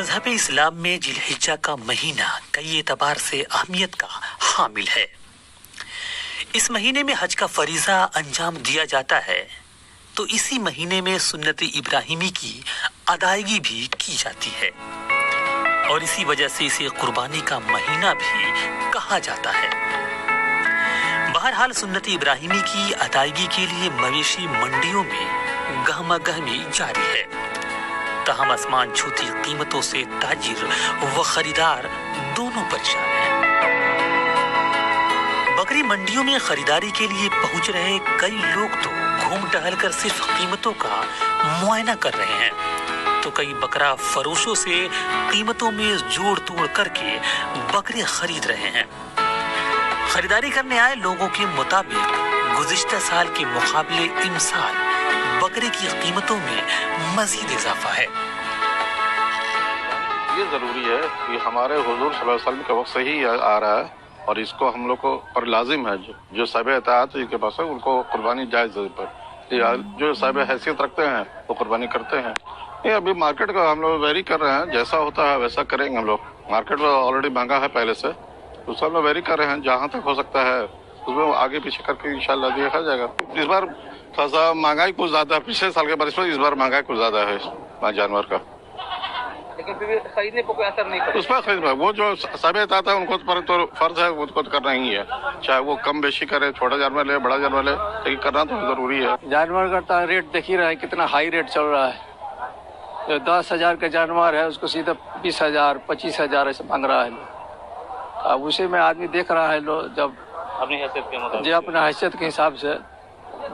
मजहब इस्लाम में जिलहिज्जा का महीना कई एतबार से अहमियत का हामिल है। इस महीने में हज का फरीजा अंजाम दिया जाता है, तो इसी महीने में सुन्नत इब्राहिमी की अदायगी भी की जाती है और इसी वजह से इसे कुर्बानी का महीना भी कहा जाता है। बहरहाल सुन्नत इब्राहिमी की अदायगी के लिए मवेशी मंडियों में गहमागहमी जारी है। तहम आसमान छूती कीमतों से ताजिर व खरीदार दोनों परेशान हैं। बकरी मंडियों में खरीदारी के लिए पहुंच रहे कई लोग तो घूम टहल कर सिर्फ कीमतों का मुआयना कर रहे हैं, तो कई बकरा फरोशों से कीमतों में जोड़ तोड़ करके बकरे खरीद रहे हैं। खरीदारी करने आए लोगों के मुताबिक गुज़िश्ता साल के मुकाबले इन साल बकरे की कीमतों में मजीद इजाफा है। ये जरूरी है कि हमारे हुजूर सल्लल्लाहु अलैहि वसल्लम के वक्त से ही आ रहा है और इसको हम लोग को पर लाजिम है, जो साहिब इताअत के पास है उनको कुर्बानी जायज़ पर, जो साहिब हैसियत रखते हैं वो कुर्बानी करते हैं। ये अभी मार्केट का हम लोग वेरी कर रहे हैं, जैसा होता है वैसा करेंगे हम लोग। मार्केट में ऑलरेडी महंगा है पहले से, तो सब में वेरी कर रहे हैं, जहाँ तक हो सकता है उसमें आगे पीछे करके इंशाल्लाह देखा जाएगा। इस बार थोड़ा सा महंगाई कुछ ज्यादा है, पिछले साल के बारिश में इस बार महंगाई कुछ ज्यादा है जानवर का, लेकिन फिर खरीदने पर कोई असर नहीं पड़ेगा। उस पर खरीद वो जो साबित आता है उनको तो फर्ज है, उसको तो करना ही है, चाहे वो कम बेशी करे, छोटा जानवर ले बड़ा जानवर ले, लेकिन करना तो जरूरी है। जानवर का रेट देख ही रहा है, कितना हाई रेट चल रहा है। जो 10,000 का जानवर है उसको सीधा 20,000 25,000 ऐसे मांग रहा है। अब उसी में आदमी देख रहा है लोग, जब अपनी हैसियत के मुताबिक, जो अपना हैसियत के हिसाब से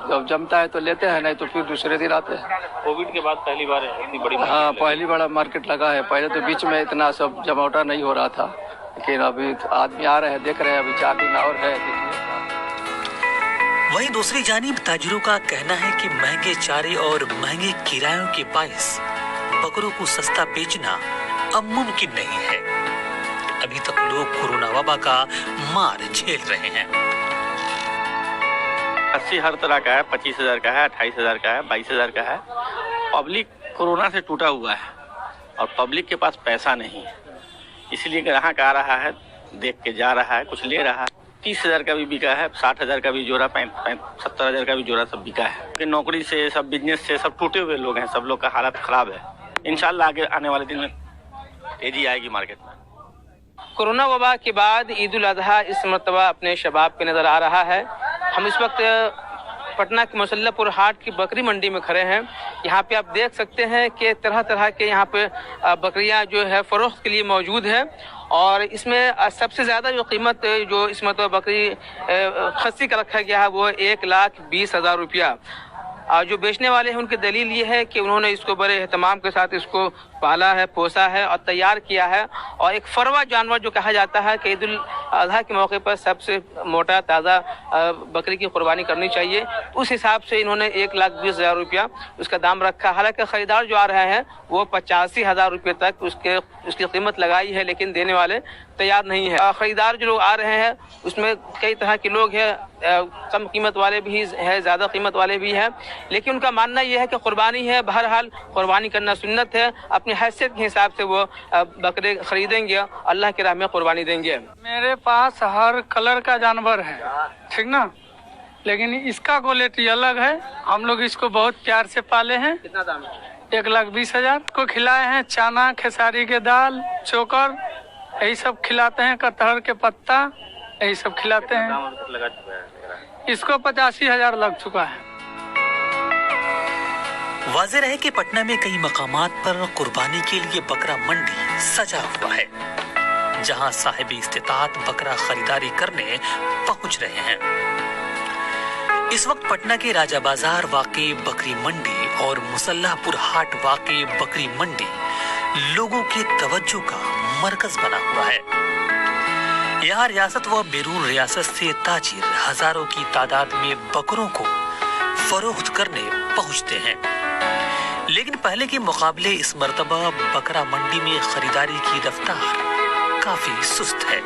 जब जमता है तो लेते हैं, नहीं तो फिर दूसरे दिन आते हैं। कोविड के बाद पहली बार है इतनी बड़ी, हाँ पहली बड़ा मार्केट लगा है। पहले तो बीच में इतना सब जमौटा नहीं हो रहा था, लेकिन अभी आदमी आ रहे हैं, देख रहे हैं, अभी 4 दिन और है। वहीं दूसरी जानिब ताजिरों का कहना है कि महंगे चारे और महंगे किरायों के बायस बकरों को सस्ता बेचना अब मुमकिन नहीं है। अभी तक लोग कोरोना वबा का मार झेल रहे हैं। 80 हर तरह का है, 25,000 का है, 28,000 का है, 22,000 का है। पब्लिक कोरोना से टूटा हुआ है और पब्लिक के पास पैसा नहीं है, इसलिए ग्राहक आ रहा है, देख के जा रहा है, कुछ ले रहा है। 30,000 का भी बिका है, 60,000 का भी जोड़ा, 70,000 का भी जोड़ा सब बिका है। नौकरी से, सब बिजनेस से सब टूटे हुए लोग हैं, सब लोग का हालत खराब है। इंशाल्लाह आगे आने वाले दिन में तेजी आएगी मार्केट में। कोरोना वबा के बाद ईद उल अजहा इस मरतबा अपने शबाब पे नजर आ रहा है। हम इस वक्त पटना के मुसल्लहपुर हाट की बकरी मंडी में खड़े हैं। यहाँ पे आप देख सकते हैं कि तरह तरह के यहाँ पे बकरियाँ जो है फरोख्त के लिए मौजूद है और इसमें सबसे ज़्यादा जो कीमत जो इस मतलब बकरी खस्सी का रखा गया है वो 1,20,000 रुपया। जो बेचने वाले हैं उनकी दलील ये है कि उन्होंने इसको बड़े एहतमाम के साथ इसको पाला है, पोसा है और तैयार किया है और एक फरवा जानवर जो कहा जाता है कि ईद उल अजहा के मौके पर सबसे मोटा ताज़ा बकरी की कुर्बानी करनी चाहिए, उस हिसाब से इन्होंने 1,20,000 रुपया उसका दाम रखा। हालांकि ख़रीदार जो आ रहे हैं वो 85,000 रुपये तक उसकी कीमत लगाई है, लेकिन देने वाले तैयार नहीं है। ख़रीदार जो लोग आ रहे हैं उसमें कई तरह के लोग हैं, कम कीमत वाले भी हैं, ज़्यादा कीमत वाले भी हैं, लेकिन उनका मानना यह है कि कुर्बानी है, बहरहाल कुर्बानी करना सुन्नत है। अपनी हैसियत के हिसाब से वो बकरे खरीदेंगे, अल्लाह की राह में कुर्बानी देंगे। मेरे पास हर कलर का जानवर है, ठीक ना, लेकिन इसका क्वालिटी अलग है। हम लोग इसको बहुत प्यार से पाले हैं। कितना दाम है? 1,20,000 को खिलाए हैं। चना, खेसारी के दाल, चोकर, यही सब खिलाते हैं, कटहल के पत्ता, यही सब खिलाते हैं। लगा चुका है इसको 85,000 लग चुका है। वाज़ेह है कि पटना में कई मकामात पर कुर्बानी के लिए बकरा मंडी सजा हुआ है, जहां साहिब इस्तिताअत बकरा खरीदारी करने पहुंच रहे हैं। इस वक्त पटना के राजा बाजार वाक़े बकरी मंडी और मुसल्लहपुर हाट वाक़े बकरी मंडी लोगों के तवज्जो का मरकज बना हुआ है। यहाँ रियासत व बैरून रियासत से ताजिर हजारों की तादाद में बकरों को फरोख्त करने पहुंचते हैं, लेकिन पहले के मुकाबले इस मर्तबा बकरा मंडी में खरीदारी की रफ्तार काफी सुस्त है।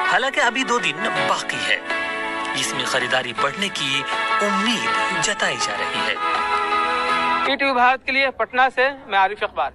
हालांकि अभी 2 दिन बाकी है, जिसमें खरीदारी बढ़ने की उम्मीद जताई जा रही है। ईटीवी भारत के लिए पटना से मैं आरिफ इकबाल।